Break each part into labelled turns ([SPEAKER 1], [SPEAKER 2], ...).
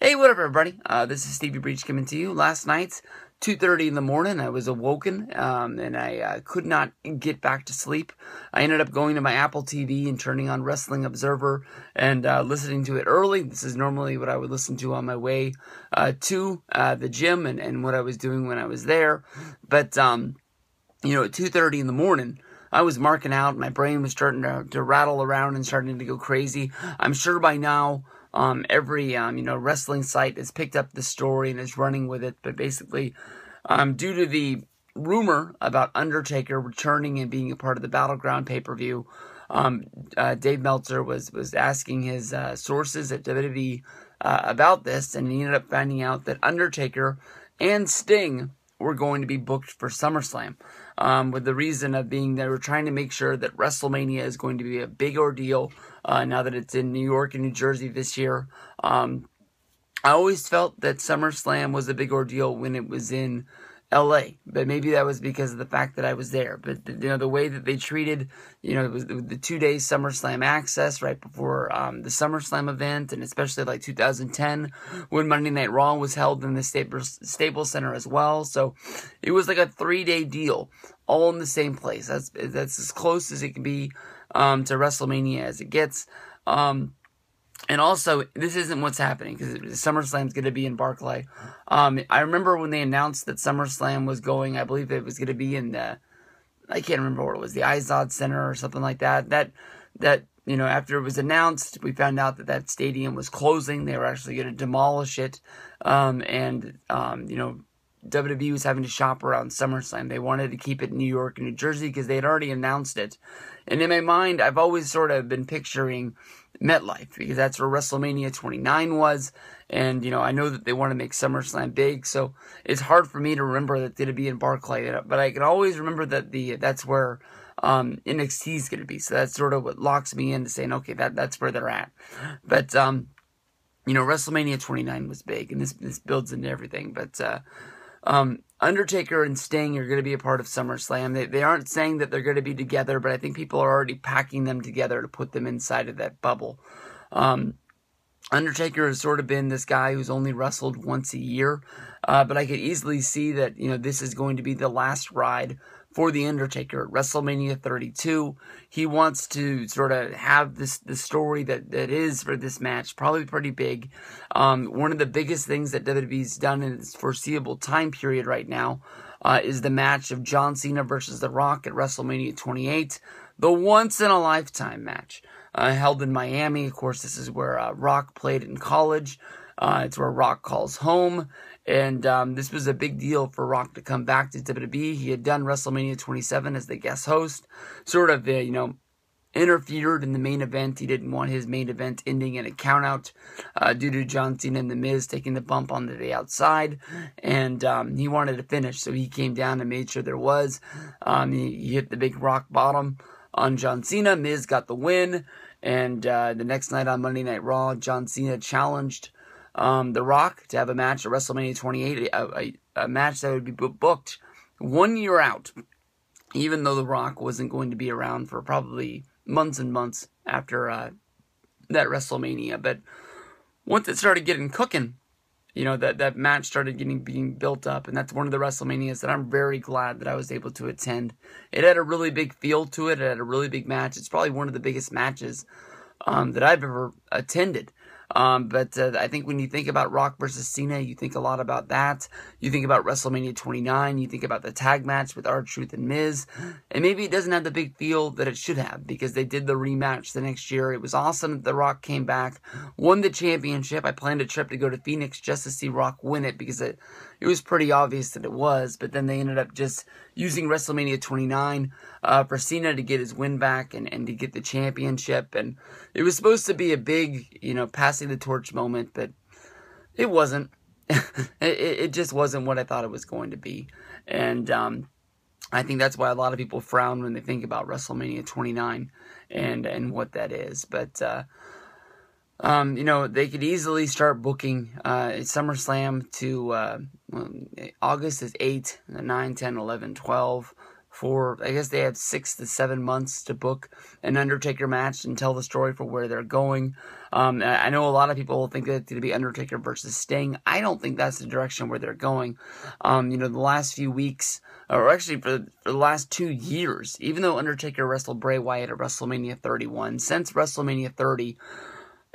[SPEAKER 1] Hey, what up, everybody? This is Stevie Breach coming to you. Last night, 2:30 in the morning, I was awoken, and I could not get back to sleep. I ended up going to my Apple TV and turning on Wrestling Observer and listening to it early. This is normally what I would listen to on my way to the gym and what I was doing when I was there. But, at 2:30 in the morning, I was marking out. My brain was starting to rattle around and starting to go crazy. I'm sure by now, every wrestling site has picked up the story and is running with it. But basically, due to the rumor about Undertaker returning and being a part of the Battleground pay-per-view, Dave Meltzer was asking his sources at WWE about this, and he ended up finding out that Undertaker and Sting were going to be booked for SummerSlam, with the reason of being they were trying to make sure that WrestleMania is going to be a big ordeal now that it's in New York and New Jersey this year. I always felt that SummerSlam was a big ordeal when it was in LA, but maybe that was because of the fact that I was there. But the way that they treated, it was the 2-day SummerSlam access right before the SummerSlam event, and especially like 2010 when Monday Night Raw was held in the Staples Center as well. So it was like a 3-day deal, all in the same place. That's as close as it can be to WrestleMania as it gets. And also, this isn't what's happening, because SummerSlam's going to be in Barclay. I remember when they announced that SummerSlam was going, I believe it was going to be in I can't remember what it was, the Izod Center or something like that. That after it was announced, we found out that stadium was closing. They were actually going to demolish it. WWE was having to shop around SummerSlam. They wanted to keep it in New York and New Jersey because they had already announced it. And in my mind, I've always sort of been picturing MetLife, because that's where WrestleMania 29 was. And, I know that they want to make SummerSlam big, so it's hard for me to remember that it's going to be in Barclay. But I can always remember that that's where NXT is going to be. So that's sort of what locks me into saying, okay, that's where they're at. But, WrestleMania 29 was big, and this builds into everything. But, Undertaker and Sting are going to be a part of SummerSlam. They aren't saying that they're going to be together, but I think people are already packing them together to put them inside of that bubble. Undertaker has sort of been this guy who's only wrestled once a year, but I could easily see that, this is going to be the last ride for The Undertaker at WrestleMania 32. He wants to sort of have the story that is for this match, probably pretty big. One of the biggest things that WWE's done in its foreseeable time period right now is the match of John Cena versus The Rock at WrestleMania 28, the once-in-a-lifetime match held in Miami. Of course, this is where Rock played in college. It's where Rock calls home. And this was a big deal for Rock to come back to WWE. He had done WrestleMania 27 as the guest host, sort of, interfered in the main event. He didn't want his main event ending in a countout due to John Cena and The Miz taking the bump on the outside. And he wanted to finish, so he came down and made sure there was. He hit the big rock bottom on John Cena. Miz got the win. And the next night on Monday Night Raw, John Cena challenged The Rock to have a match at WrestleMania 28, a match that would be booked 1 year out, even though The Rock wasn't going to be around for probably months and months after that WrestleMania. But once it started getting cooking, that match started being built up, and that's one of the WrestleManias that I'm very glad that I was able to attend. It had a really big feel to it. It had a really big match. It's probably one of the biggest matches that I've ever attended. But I think when you think about Rock versus Cena, you think a lot about that. You think about WrestleMania 29. You think about the tag match with R-Truth and Miz. And maybe it doesn't have the big feel that it should have, because they did the rematch the next year. It was awesome that The Rock came back, won the championship. I planned a trip to go to Phoenix just to see Rock win it, because it was pretty obvious that it was. But then they ended up just using WrestleMania 29 for Cena to get his win back and to get the championship. And it was supposed to be a big, passing the torch moment, but it wasn't. it just wasn't what I thought it was going to be. And I think that's why a lot of people frown when they think about WrestleMania 29 and what that is. But they could easily start booking SummerSlam to August is 8, 9, 10, 11, 12. I guess they have 6 to 7 months to book an Undertaker match and tell the story for where they're going. I know a lot of people think that it's going to be Undertaker versus Sting. I don't think that's the direction where they're going. The last few weeks, or actually for the last 2 years, even though Undertaker wrestled Bray Wyatt at WrestleMania 31, since WrestleMania 30,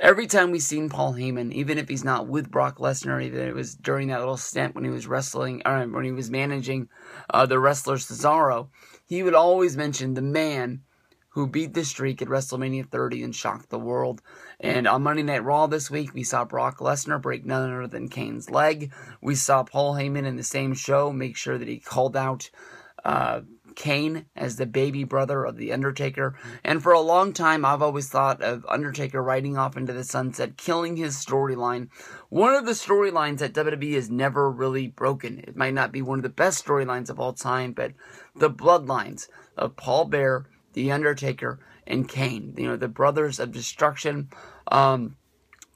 [SPEAKER 1] every time we've seen Paul Heyman, even if he's not with Brock Lesnar, even if it was during that little stint when he was when he was managing the wrestler Cesaro, he would always mention the man who beat the streak at WrestleMania 30 and shocked the world. And on Monday Night Raw this week, we saw Brock Lesnar break none other than Kane's leg. We saw Paul Heyman in the same show make sure that he called out Kane as the baby brother of The Undertaker. And for a long time, I've always thought of Undertaker riding off into the sunset, killing his storyline. One of the storylines that WWE has never really broken. It might not be one of the best storylines of all time, but the bloodlines of Paul Bearer, The Undertaker, and Kane. The brothers of destruction.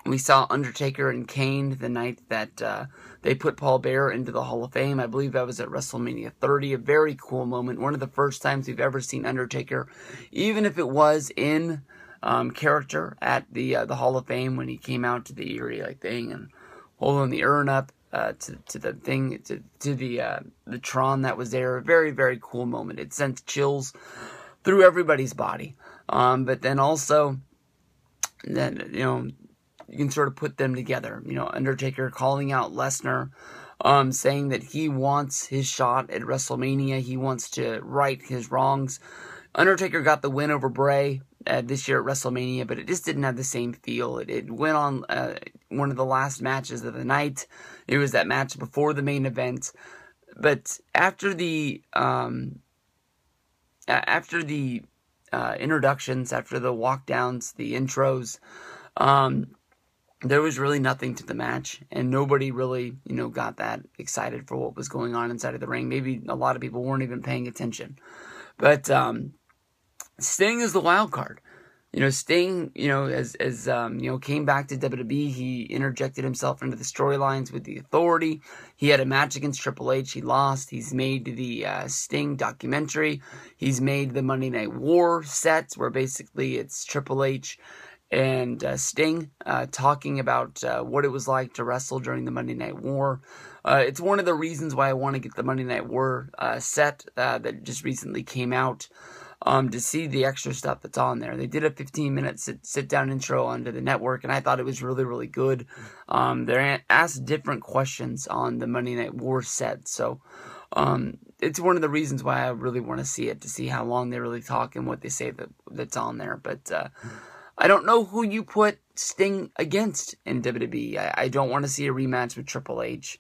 [SPEAKER 1] We saw Undertaker and Kane the night that they put Paul Bearer into the Hall of Fame. I believe that was at WrestleMania 30. A very cool moment. One of the first times we've ever seen Undertaker, even if it was in character at the Hall of Fame when he came out to the eerie thing and holding the urn up to the thing, to the Tron that was there. A very, very cool moment. It sent chills through everybody's body. But then also, you can sort of put them together. Undertaker calling out Lesnar, saying that he wants his shot at WrestleMania. He wants to right his wrongs. Undertaker got the win over Bray this year at WrestleMania, but it just didn't have the same feel. It went on one of the last matches of the night. It was that match before the main event. But after the introductions, after the walk-downs, the intros, there was really nothing to the match, and nobody really, got that excited for what was going on inside of the ring. Maybe a lot of people weren't even paying attention. But Sting is the wild card. Sting, as came back to WWE, he interjected himself into the storylines with the Authority. He had a match against Triple H. He lost. He's made the Sting documentary. He's made the Monday Night War sets, where basically it's Triple H and Sting talking about what it was like to wrestle during the Monday Night War. It's one of the reasons why I want to get the Monday Night War set that just recently came out, to see the extra stuff that's on there. They did a 15-minute sit-down intro onto the network, and I thought it was really, really good. They asked different questions on the Monday Night War set, so it's one of the reasons why I really want to see it, to see how long they really talk and what they say that's on there. But I don't know who you put Sting against in WWE. I don't want to see a rematch with Triple H.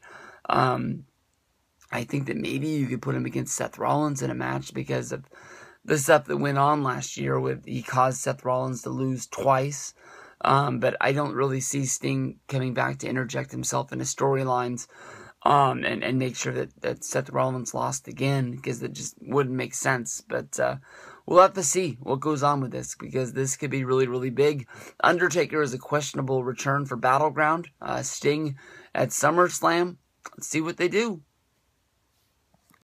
[SPEAKER 1] I think that maybe you could put him against Seth Rollins in a match because of the stuff that went on last year with he caused Seth Rollins to lose twice. But I don't really see Sting coming back to interject himself into storylines and make sure that Seth Rollins lost again, because it just wouldn't make sense. But we'll have to see what goes on with this, because this could be really, really big. Undertaker is a questionable return for Battleground. Sting at SummerSlam. Let's see what they do.